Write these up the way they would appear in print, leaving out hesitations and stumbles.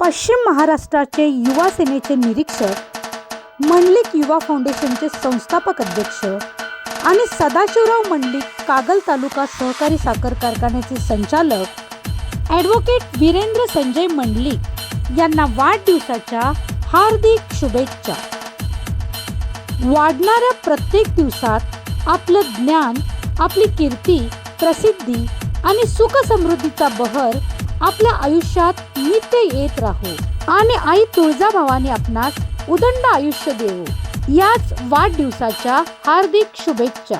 पश्चिम महाराष्ट्राचे युवा सेनेचे निरीक्षक, मंडलिक युवा फाउंडेशनचे संस्थापक अध्यक्ष आणि सदाशिवराव मंडलिक कागल तालुका सहकारी साखर कारखान्याचे संचालक ॲडव्होकेट वीरेंद्र संजय मंडलिक यांना वाढदिवसाच्या हार्दिक शुभेच्छा. वाढणाऱ्या प्रत्येक दिवसात आपलं ज्ञान, आपली कीर्ती, प्रसिद्धी आणि सुख समृद्धीचा बहर आपल्या आयुष्यात नित्य येत राहो आणि आई तुळजाभवानी आपणास उदंड आयुष्य देवो. याच वाढदिवसाच्या हार्दिक शुभेच्छा.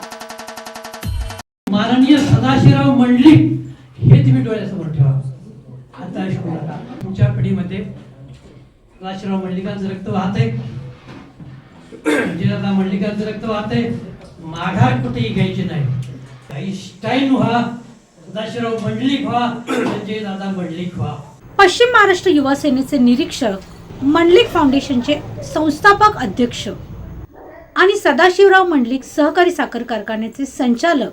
माननीय सदाशिवराव मंडलिक हे तुम्ही डोळ्यासमोर ठेवा. आता शिकवला तुमच्या पिढीमध्ये सदाशिवराव मंडलिकांचं रक्त वाहतंय, विजयदादा मंडलिकांचं रक्त वाहतंय. माघार कुठेही घ्यायची नाही. आईन्स्टाईन व्हा, सदाशिवराव मंडलिक व्हा, विजयदादा मंडलिक व्हा. पश्चिम महाराष्ट्र युवा सेनेचे निरीक्षक, मंडलिक फाउंडेशनचे संस्थापक अध्यक्ष आणि सदाशिवराव मंडलिक सहकारी साखर कारखान्याचे संचालक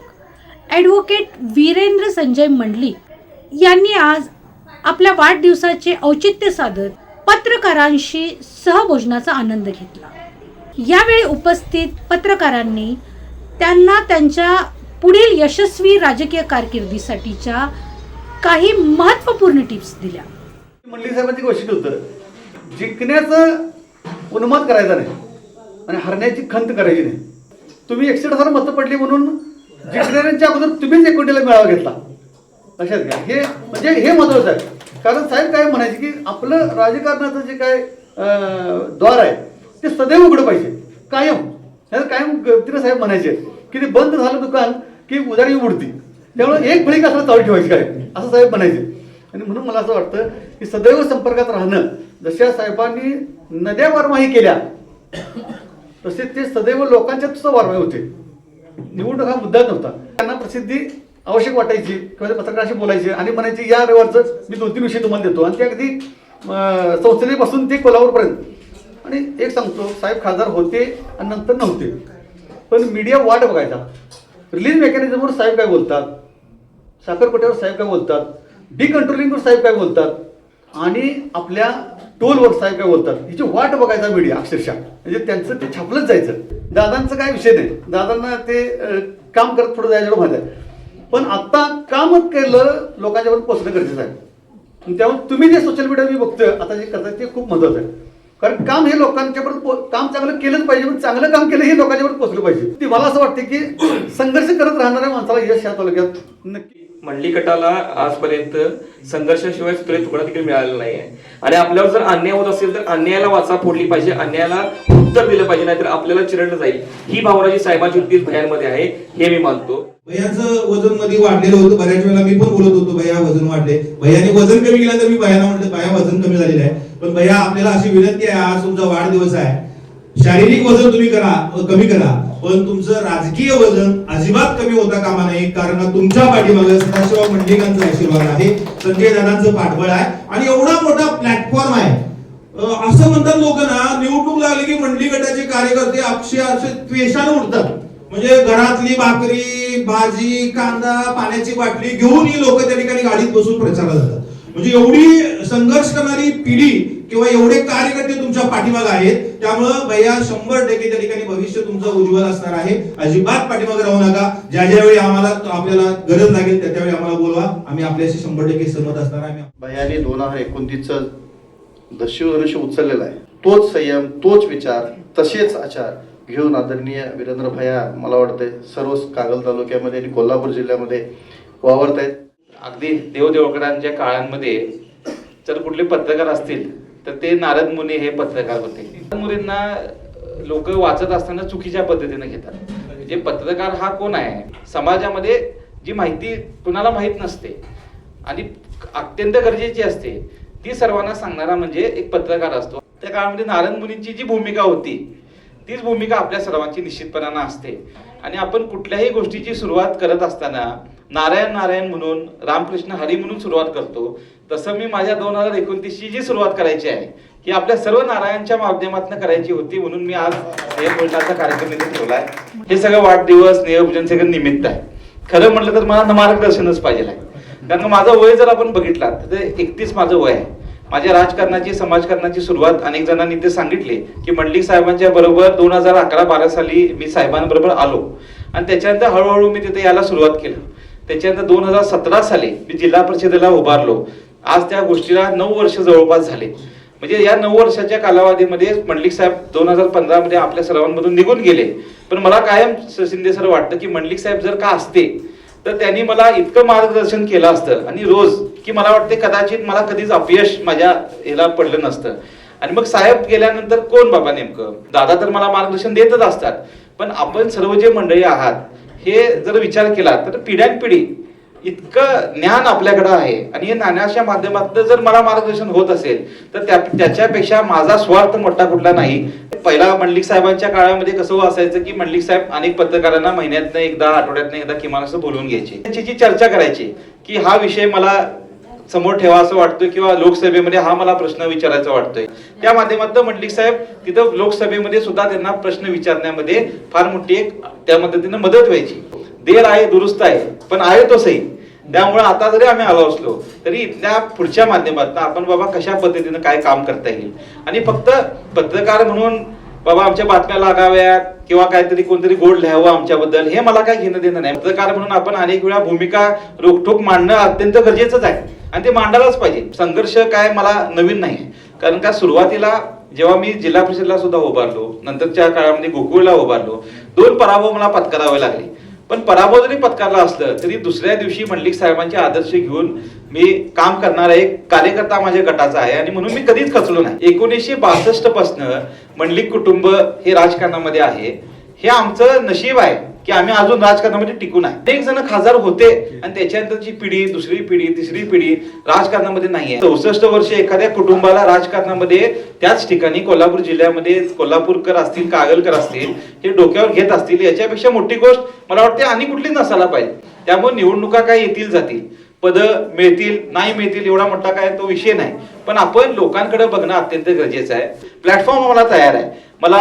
ॲडव्होकेट वीरेंद्र संजय मंडलिक यांनी आज आपल्या वाढदिवसाचे औचित्य साधत पत्रकारांशी सहभोजनाचा आनंद घेतला. यावेळी उपस्थित पत्रकारांनी त्यांना त्यांच्या पुढील यशस्वी राजकीय कारकिर्दीसाठीच्या काही महत्त्वपूर्ण टिप्स दिल्या. मंडलिक साहेबांची गोष्ट होतं, जिंकण्याचं उन्माद करायचा नाही आणि हरण्याची खंत करायची नाही. तुम्ही 61,000 मतं पडली म्हणून जिंकणाऱ्यांच्या अगोदर तुम्हीच 1 मेळावा घेतला. लक्षात घ्या, हे म्हणजे हे महत्त्वाचं आहे. कारण साहेब काय म्हणायचे की आपलं राजकारणाचं जे काय द्वार आहे ते सदैव उघडं पाहिजे, कायम. कायम तिने साहेब म्हणायचे की ते बंद झालं दुकान की उधारी उडती, त्यामुळे एक फळी कसं चालू ठेवायची काय, असं साहेब म्हणायचे. आणि म्हणून मला असं वाटतं की सदैव संपर्कात राहणं, जशा साहेबांनी नद्या वारमाही केल्या तसे ते सदैव लोकांच्यात सुद्धा वारमाही होते. निवडणूक हा मुद्दा नव्हता. त्यांना प्रसिद्धी आवश्यक वाटायची किंवा पत्रकारांशी बोलायचे आणि म्हणायचे या रविवारचं मी 2-3 विषय तुम्हाला देतो. आणि ते अगदी संसदेपासून ते कोल्हापूरपर्यंत. आणि एक सांगतो, साहेब खासदार होते आणि नंतर नव्हते, पण मीडिया वाट बघायचा. रिलीज मेकॅनिझमवर साहेब काय बोलतात, साखरपट्यावर साहेब काय बोलतात, डिकंट्रोलिंगवर साहेब काय बोलतात आणि आपल्या टोलवर साहेब काय बोलतात, हिची वाट बघायचा मीडिया अक्षरशः. म्हणजे त्यांचं ते छापलंच जायचं. दादांचं काय विषय नाही, दादांना ते काम करत पुढे जायचं माहिती आहे. पण आता काम केलं लोकांच्यावर पोचणं गरजेचं आहे. त्यामुळे तुम्ही जे सोशल मीडिया मी बघतोय आता जे करताय ते खूप महत्त्वाचं आहे. कारण काम हे लोकांच्यापर्यंत काम चांगलं केलंच पाहिजे, पण चांगलं काम केलं हे लोकांच्यापर्यंत पोचलं पाहिजे. ती मला असं वाटतं की संघर्ष करत राहणाऱ्या माणसाला यश या तालुक्यात नक्की. मंडलिक गटाला आजपर्यंत संघर्षाशिवाय सुतळे तुकडा देखील मिळालेला नाहीये. आणि आपल्यावर जर अन्याय होत असेल तर अन्यायाला वाचा फोडली पाहिजे, अन्यायाला उत्तर दिलं पाहिजे, नाहीतर आपल्याला चिरडलं जाईल. ही भावना जी साहेबांची होती भयांमध्ये आहे हे मी मानतो. भैयाचं वजन मध्ये वाढलेलं होतं. बऱ्याच वेळेला मी पण बोलत होतो भैया वजन वाढले, भैयाने वजन कमी केलं तर मी भैयाला म्हटलं भैया वजन कमी झालेलं आहे. पण भैया आपल्याला अशी विनंती आहे, आज तुमचा वाढदिवस आहे, शारीरिक वजन तुम्ही कमी करा, पण तुमचं राजकीय वजन अजिबात कमी होता कामा नये. कारण तुमच्या पाठीमागे सदाशिवराव मंडलिकांचा आशीर्वाद आहे, संजय दादांचं पाठबळ आहे आणि एवढा मोठा प्लॅटफॉर्म आहे. असं म्हणतात लोक ना, निवडणूक लागली की मंडलिक गटाचे कार्यकर्ते अक्षरशः त्वेषाने उठतात. म्हणजे घरातली भाकरी, भाजी, कांदा, पाण्याची बाटली घेऊन ही लोक त्या ठिकाणी गाडीत बसून प्रचाराला जातात. म्हणजे एवढी संघर्ष करणारी पिढी किंवा एवढे कार्यकर्ते तुमच्या पाठीमागे आहेत. त्यामुळे भैया 100% त्या ठिकाणी भविष्य तुमचं उज्ज्वल असणार आहे. अजिबात पाठीमागे राहू नका. ज्या ज्यावेळी आम्हाला आपल्याला गरज लागेल त्यावेळी आम्हाला बोलवा, आम्ही आपल्याशी 100% सहमत असणार आहे. भैयाने 2029चं दस्युधनुष्य उचललेलं आहे. तोच संयम, तोच विचार, तसेच आचार घेऊन आदरणीय वीरेंद्र भैया मला वाटतंय सर्व कागल तालुक्यामध्ये आणि कोल्हापूर जिल्ह्यामध्ये वावरत आहेत. अगदी देवदेवकरांच्या काळांमध्ये जर कुठले पत्रकार असतील तर ते नारद मुनी हे पत्रकार होते. नारद मुनींना लोक वाचत असताना चुकीच्या पद्धतीने घेतात. म्हणजे पत्रकार हा कोण आहे, समाजामध्ये जी माहिती कुणाला माहीत नसते आणि अत्यंत गरजेची असते ती सर्वांना सांगणारा म्हणजे एक पत्रकार असतो. त्या काळामध्ये नारद मुनींची जी भूमिका होती तीच भूमिका आपल्या सर्वांची निश्चितपणानं असते. आणि आपण कुठल्याही गोष्टीची सुरुवात करत असताना नारायण नारायण म्हणून, रामकृष्ण हरी म्हणून सुरुवात करतो. तसं मी माझ्या 2029ची जी सुरुवात करायची आहे ही आपल्या सर्व नारायणच्या माध्यमातून करायची होती. म्हणून मी आज हे बोलण्याचा कार्यक्रम इथे ठेवलाय. हे सगळं वाढदिवस स्नेहपूजन सगळं निमित्त आहे. खरं म्हटलं तर मला मार्गदर्शनच पाहिजे आहे. कारण माझं वय जर आपण बघितलं तर 31 माझं वय आहे माझ्या राजकारणाची समाजकारणाची सुरुवात अनेक जणांनी ते सांगितले की मंडलिक साहेबांच्या बरोबर 2011-12 साली मी साहेबांबरोबर आलो आणि त्याच्यानंतर हळूहळू मी तिथे यायला सुरुवात केली. त्याच्यानंतर 2017 साली मी जिल्हा परिषदेला उभारलो. आज त्या गोष्टीला 9 वर्ष जवळपास झाले. म्हणजे या 9 वर्षाच्या कालावधीमध्ये मंडलिक साहेब 2015 मध्ये आपल्या सर्वांमधून निघून गेले. पण मला कायम शिंदे सर वाटतं की मंडलिक साहेब जर का असते तर त्यांनी मला इतकं मार्गदर्शन केलं असतं आणि रोज की मला वाटते कदाचित मला कधीच अपयश माझ्या याला पडलं नसतं. आणि मग साहेब गेल्यानंतर कोण बाबा नेमकं? दादा तर मला मार्गदर्शन देतच असतात, पण आपण सर्व जे मंडळी आहात हे जर विचार केला तर पिढ्यानपिढी इतकं ज्ञान आपल्याकडे आहे आणि हे ज्ञानाच्या माध्यमातून जर मला मार्गदर्शन होत असेल तर त्याच्यापेक्षा माझा स्वार्थ मोठा कुठला नाही. पहिला मंडलिक साहेबांच्या काळामध्ये कसं असायचं की मंडलिक साहेब अनेक पत्रकारांना महिन्यातनं एकदा आठवड्यातनं एकदा किमान असं बोलवून घ्यायचे, त्यांची जी चर्चा करायची की हा विषय मला समोर ठेवा असं वाटतोय किंवा लोकसभेमध्ये हा मला प्रश्न विचारायचा वाटतोय. त्या माध्यमातून मंडलिक साहेब तिथं लोकसभेमध्ये सुद्धा त्यांना प्रश्न विचारण्यामध्ये फार मोठी एक त्या पद्धतीनं मदत व्हायची. देर आहे दुरुस्त आहे पण आहे तो सही. त्यामुळे आता जरी आम्ही आलो असलो तरी इथल्या पुढच्या माध्यमातून आपण बाबा कशा पद्धतीनं काय काम करता येईल आणि फक्त पत्रकार म्हणून बाबा आमच्या बातम्या लागाव्यात किंवा काहीतरी कोणतरी गोड लिहावं आमच्याबद्दल हे मला काय घेणं देणं नाही. पत्रकार म्हणून आपण अनेक वेळा भूमिका रोखठोक मांडणं अत्यंत गरजेचंच आहे आणि ते मांडायलाच पाहिजे. संघर्ष काय मला नवीन नाही, कारण का सुरुवातीला जेव्हा मी जिल्हा परिषदला सुद्धा उभारलो, नंतरच्या काळामध्ये गोकुळला उभारलो, 2 पराभव मला पत्करावे लागले. पण पराभव जरी पत्कारला असलं तरी दुसऱ्या दिवशी मंडलिक साहेबांचे आदर्श घेऊन मी काम करणारा एक कार्यकर्ता माझ्या गटाचा आहे आणि म्हणून मी कधीच खचलो नाही. 1962 पासून मंडलिक कुटुंब हे राजकारणामध्ये आहे. हे आमचं नशीब आहे की आम्ही अजून राजकारणामध्ये टिकून आहे. अनेक जण खासदार होते आणि त्याच्यानंतरची पिढी, दुसरी पिढी, तिसरी पिढी राजकारणामध्ये नाहीये. 64 वर्ष एखाद्या कुटुंबाला राजकारणामध्ये त्याच ठिकाणी कोल्हापूर जिल्ह्यामध्ये कोल्हापूरकर असतील, कागलकर असतील, हे डोक्यावर घेत असतील, याच्यापेक्षा मोठी गोष्ट मला वाटते आणि कुठलीच नसायला पाहिजे. त्यामुळे निवडणुका काय येतील जातील, पदं मिळतील नाही मिळतील एवढा मोठा काय तो विषय नाही, पण आपण लोकांकडे बघणं अत्यंत गरजेचं आहे. प्लॅटफॉर्म मला तयार आहे. मला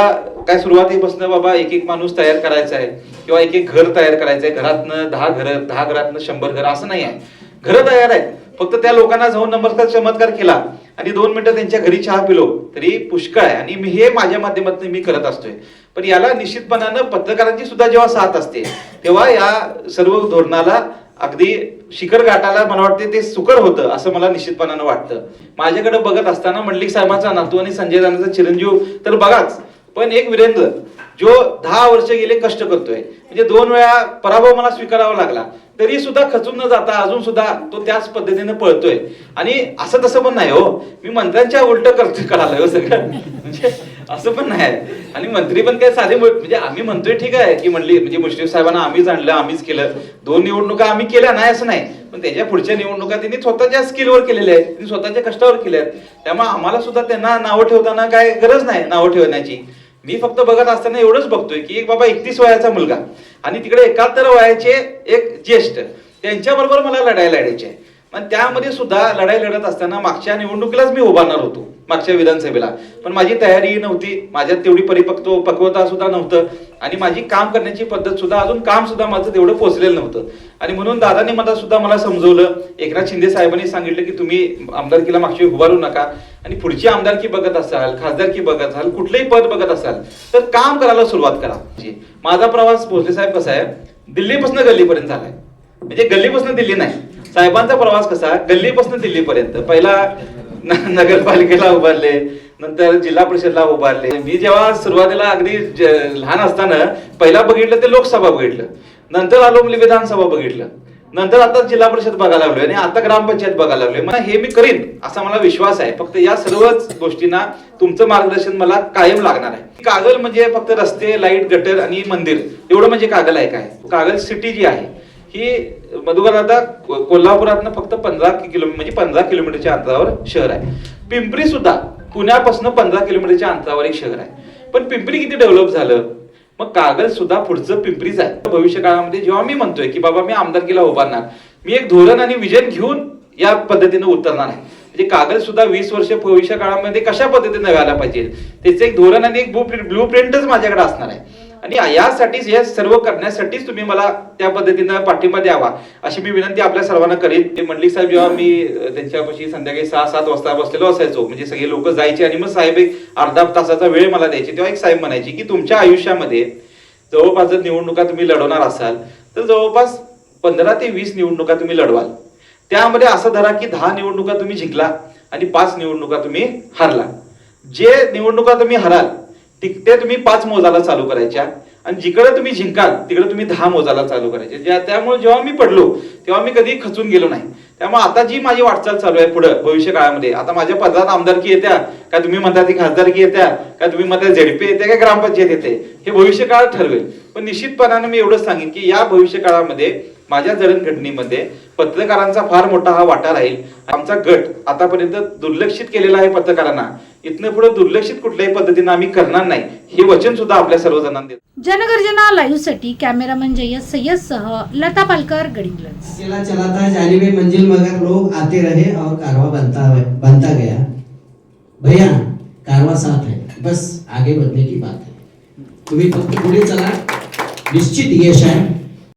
काय सुरुवातीपासून बाबा एक माणूस तयार करायचा आहे किंवा एक घर तयार करायचं आहे. घरातनं 10 घरं, 10 घरातनं 100 घरं असं नाही आहे. घरं तयार आहेत, फक्त त्या लोकांना जाऊन चमत्कार केला आणि 2 मिनिटं त्यांच्या घरी चहा पिलो तरी पुष्कळ आहे. आणि मी हे माझ्या माध्यमातून मी करत असतोय. पण याला निश्चितपणानं पत्रकारांची सुद्धा जेव्हा साथ असते तेव्हा या सर्व धोरणाला अगदी शिखर गाठायला मला वाटते ते सुकर होतं असं मला निश्चितपणानं वाटतं. माझ्याकडे बघत असताना मंडलिक साहेबांचा नातू आणि संजय दादांचा चिरंजीव तर बघाच, पण एक वीरेंद्र जो 10 वर्ष गेले कष्ट करतोय, म्हणजे 2 वेळा पराभव मला स्वीकारावा लागला तरी सुद्धा खचून न जाता अजून सुद्धा तो त्याच पद्धतीने पळतोय. आणि असं तसं पण नाही हो, मी मंत्र्यांच्या उलट करतोय कळालं हो सगळं, म्हणजे असं पण नाही. आणि मंत्री पण काय साधे म्हणजे आम्ही म्हणतोय ठीक आहे की म्हणजे मुश्रीफ साहेबांना आम्हीच आणलं, आम्हीच केलं, 2 निवडणुका आम्ही केल्या नाही असं नाही, पण त्याच्या पुढच्या निवडणुका त्यांनी स्वतःच्या स्किलवर केलेल्या आहेत, त्यांनी स्वतःच्या कष्टावर केल्या आहेत. त्यामुळे आम्हाला सुद्धा त्यांना नावं ठेवताना काय गरज नाही नावं ठेवण्याची. मी फक्त बघत असताना एवढंच बघतोय की एक बाबा 31 वयाचा मुलगा आणि तिकडे 71 वयाचे एक ज्येष्ठ, त्यांच्याबरोबर मला लढाई लढायची. पण त्यामध्ये सुद्धा लढाई लढत असताना मागच्या निवडणुकीलाच मी उभारणार होतो, मागच्या विधानसभेला, पण माझी तयारी नव्हती, माझ्यात तेवढी पक्वता सुद्धा नव्हतं आणि माझी काम करण्याची पद्धत सुद्धा अजून काम सुद्धा माझं तेवढं पोहोचलेलं नव्हतं. आणि म्हणून दादांनी मला समजवलं, एकनाथ शिंदे साहेबांनी सांगितलं की तुम्ही आमदारकीला मागची उभारू नका आणि पुढची आमदारकी बघत असाल, खासदारकी बघत असाल, कुठलंही पद बघत असाल तर काम करायला सुरुवात करा. माझा प्रवास भोसले साहेब कसा आहे, दिल्लीपासून गल्लीपर्यंत झालाय, म्हणजे गल्लीपासून दिल्ली नाही. साहेबांचा प्रवास कसा गल्लीपासून दिल्लीपर्यंत, पहिला नगरपालिकेला उभारले, नंतर जिल्हा परिषदला उभारले. मी जेव्हा सुरुवातीला अगदी लहान असताना पहिला बघितलं ते लोकसभा बघितलं, नंतर आलो विधानसभा बघितलं, नंतर आता जिल्हा परिषद बघायला लागलोय आणि आता ग्रामपंचायत बघायला लागलोय. मला हे मी करीन असा मला विश्वास आहे. फक्त या सर्वच गोष्टींना तुमचं मार्गदर्शन मला कायम लागणार आहे. कागल म्हणजे फक्त रस्ते, लाईट, गटर आणि मंदिर एवढं म्हणजे कागल आहे काय? कागल सिटी जी आहे ही मधुकर आता कोल्हापुरातनं फक्त 15 किलोमीटरच्या अंतरावर शहर आहे. पिंपरी सुद्धा पुण्यापासून 15 किलोमीटरच्या अंतरावर एक शहर आहे. पण पिंपरी किती डेव्हलप झालं, मग कागल सुद्धा पुढचं पिंपरीच आहे. भविष्य काळामध्ये जेव्हा मी म्हणतोय की बाबा मी आमदारकीला उभारणार, मी एक धोरण आणि विजन घेऊन या पद्धतीने उतरणार आहे. म्हणजे कागल सुद्धा 20 वर्ष भविष्य काळामध्ये कशा पद्धतीने व्हायला पाहिजे त्याचं एक धोरण आणि एक ब्लू प्रिंटच माझ्याकडे असणार आहे. आणि यासाठीच हे सर्व करण्यासाठीच तुम्ही मला त्या पद्धतीनं पाठिंबा द्यावा अशी मी विनंती आपल्या सर्वांना करीन. ते मंडलिक साहेब जेव्हा मी त्यांच्यापाशी संध्याकाळी 6-7 वाजता बसलेलो असायचो, म्हणजे सगळे लोक जायचे आणि मग साहेब एक अर्धा तासाचा वेळ मला द्यायचे, तेव्हा एक साहेब म्हणायची की तुमच्या आयुष्यामध्ये जवळपास जर निवडणुका तुम्ही लढवणार असाल तर जवळपास 15 ते 20 निवडणुका तुम्ही लढवाल. त्यामध्ये असं धरा की 10 निवडणुका तुम्ही जिंकला आणि 5 निवडणुका तुम्ही हारला. जे निवडणुका तुम्ही हराल ते तुम्ही 5 मोजाला चालू करायच्या आणि जिकडे तुम्ही जिंकाल तिकडे तुम्ही 10 मोजाला चालू करायचे. त्यामुळे जेव्हा मी पडलो तेव्हा मी कधी खचून गेलो नाही. त्यामुळे आता जी माझी वाटचाल चालू आहे पुढे भविष्य काळामध्ये, आता माझ्या पदात आमदारकी येत्या का तुम्ही म्हणता ती खासदारकी येत्या का तुम्ही म्हणता झेडपी येते का ग्रामपंचायत येते, हे भविष्य काळ ठरवेल. पण निश्चितपणाने मी एवढंच सांगेन की या भविष्य काळामध्ये माझ्या जडणघडणीमध्ये पत्रकारांचा फार मोठा हा वाटा राहील. आमचा गट आतापर्यंत दुर्लक्षित केलेला आहे पत्रकारांना, इथनं पुढे दुर्लक्षित कुठल्याही पद्धतीने आम्ही करणार नाही हे वचन सुद्धा आपल्या सर्वजणांना देतो. जनगर्जना लाईव्ह साठी कॅमेरामन जय्यद सय्यद सह लता पालकर, गडिंग्लज. चला चला था जाने में मंजिल मगर लोग आते रहे और कारवा बनता गया. भैया कारवा साथ है, बस आगे बढ़ने की बात है. तुम्ही फक्त पुढे चला, निश्चित यश आहे.